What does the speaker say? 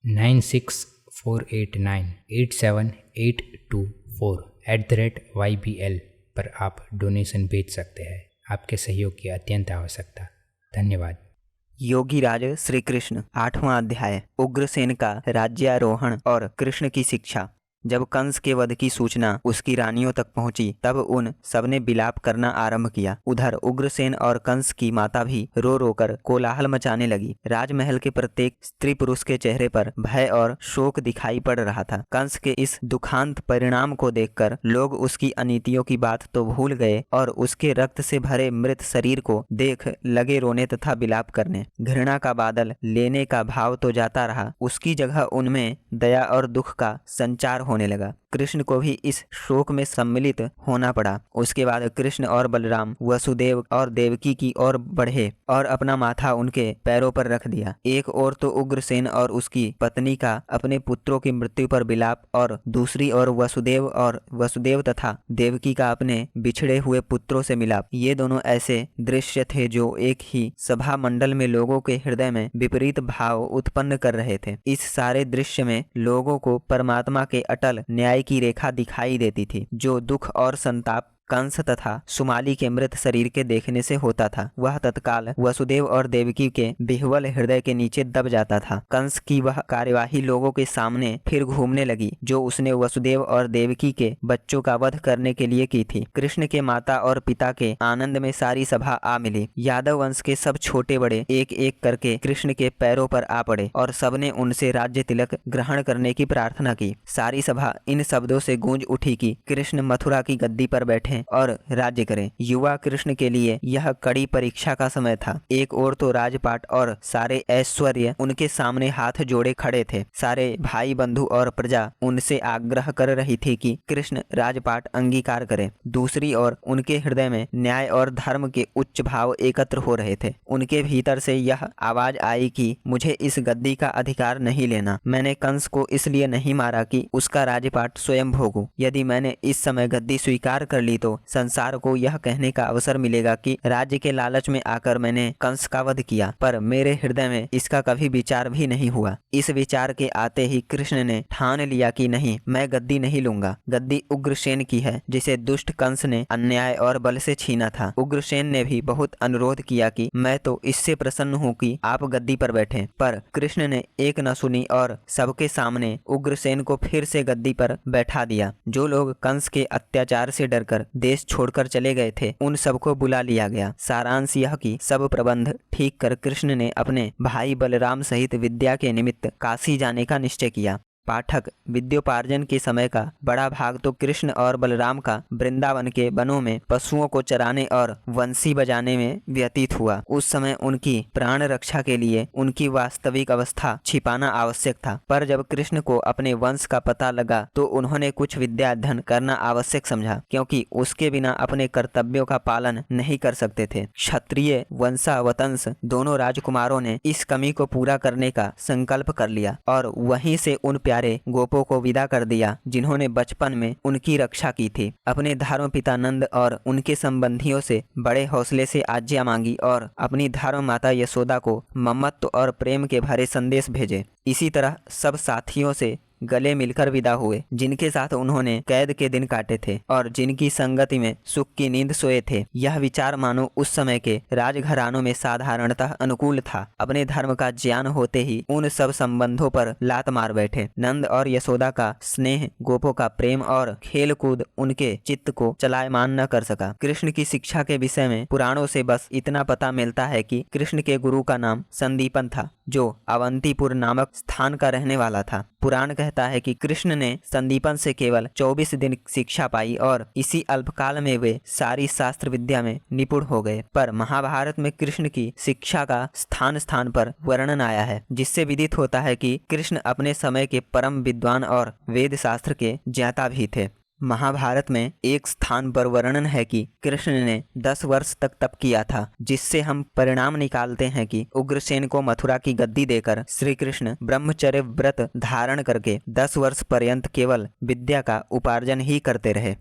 9648987824 पर आप डोनेशन भेज सकते हैं। आपके सहयोग की अत्यंत आवश्यकता। धन्यवाद। योगीराज श्री कृष्ण 8वां अध्याय उग्रसेन का राज्यारोहण और कृष्ण की शिक्षा। जब कंस के वध की सूचना उसकी रानियों तक पहुंची तब उन सबने विलाप करना आरंभ किया। उधर उग्रसेन और कंस की माता भी रो रोकर कोलाहल मचाने लगी। राजमहल के प्रत्येक स्त्री पुरुष के चेहरे पर भय और शोक दिखाई पड़ रहा था। कंस के इस दुखांत परिणाम को देखकर लोग उसकी अनीतियों की बात तो भूल गए और उसके रक्त से भरे मृत शरीर को देख लगे रोने तथा विलाप करने। घृणा का बादल लेने का भाव तो जाता रहा, उसकी जगह उनमें दया और दुख का संचार होने लगा। कृष्ण को भी इस शोक में सम्मिलित होना पड़ा। उसके बाद कृष्ण और बलराम वसुदेव और देवकी की ओर बढ़े और अपना माथा उनके पैरों पर रख दिया। एक ओर तो उग्रसेन और उसकी पत्नी का अपने पुत्रों की मृत्यु पर विलाप और दूसरी ओर वसुदेव तथा देवकी का अपने बिछड़े हुए पुत्रों से मिलाप। ये दोनों ऐसे दृश्य थे जो एक ही सभा मंडल में लोगों के हृदय में विपरीत भाव उत्पन्न कर रहे थे। इस सारे दृश्य में लोगों को परमात्मा के अटल न्याय की रेखा दिखाई देती थी। जो दुख और संताप कंस तथा सुमाली के मृत शरीर के देखने से होता था, वह तत्काल वसुदेव और देवकी के विह्वल हृदय के नीचे दब जाता था। कंस की वह कार्यवाही लोगों के सामने फिर घूमने लगी जो उसने वसुदेव और देवकी के बच्चों का वध करने के लिए की थी। कृष्ण के माता और पिता के आनंद में सारी सभा आ मिली। यादव वंश के सब छोटे बड़े एक एक करके कृष्ण के पैरों पर आ पड़े और सबने उनसे राज्य तिलक ग्रहण करने की प्रार्थना की। सारी सभा इन शब्दों से गूंज उठी कि कृष्ण मथुरा की गद्दी पर बैठे और राज्य करें। युवा कृष्ण के लिए यह कड़ी परीक्षा का समय था। एक ओर तो राजपाट और सारे ऐश्वर्य उनके सामने हाथ जोड़े खड़े थे। सारे भाई बंधु और प्रजा उनसे आग्रह कर रही थी कि कृष्ण राजपाट अंगीकार करें। दूसरी ओर उनके हृदय में न्याय और धर्म के उच्च भाव एकत्र हो रहे थे। उनके भीतर से यह आवाज आई कि मुझे इस गद्दी का अधिकार नहीं लेना। मैंने कंस को इसलिए नहीं मारा कि उसका राजपाट स्वयं भोगूं। यदि मैंने इस समय गद्दी स्वीकार कर ली तो संसार को यह कहने का अवसर मिलेगा कि राज्य के लालच में आकर मैंने कंस का वध किया, पर मेरे हृदय में इसका कभी विचार भी नहीं हुआ। इस विचार के आते ही कृष्ण ने ठान लिया कि नहीं, मैं गद्दी नहीं लूंगा। गद्दी उग्रसेन की है जिसे दुष्ट कंस ने अन्याय और बल से छीना था। उग्रसेन ने भी बहुत अनुरोध किया कि मैं तो इससे प्रसन्न हूँ कि आप गद्दी पर बैठें, पर कृष्ण ने एक न सुनी और सबके सामने उग्रसेन को फिर से गद्दी पर बैठा दिया। जो लोग कंस के अत्याचार से डरकर देश छोड़कर चले गए थे उन सबको बुला लिया गया। सारांश यह कि सब प्रबंध ठीक कर कृष्ण ने अपने भाई बलराम सहित विद्या के निमित्त काशी जाने का निश्चय किया। पाठक, विद्योपार्जन के समय का बड़ा भाग तो कृष्ण और बलराम का वृंदावन के वनों में पशुओं को चराने और वंशी बजाने में व्यतीत हुआ। उस समय उनकी प्राण रक्षा के लिए उनकी वास्तविक अवस्था छिपाना आवश्यक था, पर जब कृष्ण को अपने वंश का पता लगा तो उन्होंने कुछ विद्या अध्ययन करना आवश्यक समझा, क्योंकि उसके बिना अपने कर्तव्यों का पालन नहीं कर सकते थे। क्षत्रिय वंशावतंस दोनों राजकुमारों ने इस कमी को पूरा करने का संकल्प कर लिया और वहीं से उन प्यारे गोपों को विदा कर दिया जिन्होंने बचपन में उनकी रक्षा की थी। अपने धर्मपिता नंद और उनके संबंधियों से बड़े हौसले से आज्ञा मांगी और अपनी धर्म माता यशोदा को ममत्व और प्रेम के भरे संदेश भेजे। इसी तरह सब साथियों से गले मिलकर विदा हुए जिनके साथ उन्होंने कैद के दिन काटे थे और जिनकी संगति में सुख की नींद सोए थे। यह विचार मानो उस समय के राजघरानों में साधारणतः अनुकूल था। अपने धर्म का ज्ञान होते ही उन सब संबंधों पर लात मार बैठे। नंद और यशोदा का स्नेह, गोपों का प्रेम और खेल कूद उनके चित्त को चलायमान न कर सका। कृष्ण की शिक्षा के विषय में पुराणों से बस इतना पता मिलता है कि कृष्ण के गुरु का नाम संदीपन था जो अवंतीपुर नामक स्थान का रहने वाला था। पुराण कहता है कि कृष्ण ने संदीपन से केवल 24 दिन शिक्षा पाई और इसी अल्पकाल में वे सारी शास्त्र विद्या में निपुण हो गए। पर महाभारत में कृष्ण की शिक्षा का स्थान स्थान पर वर्णन आया है, जिससे विदित होता है कि कृष्ण अपने समय के परम विद्वान और वेद शास्त्र के ज्ञाता भी थे। महाभारत में एक स्थान पर वर्णन है कि कृष्ण ने 10 वर्ष तक तप किया था, जिससे हम परिणाम निकालते हैं कि उग्रसेन को मथुरा की गद्दी देकर श्री कृष्ण ब्रह्मचर्य व्रत धारण करके 10 वर्ष पर्यंत केवल विद्या का उपार्जन ही करते रहे।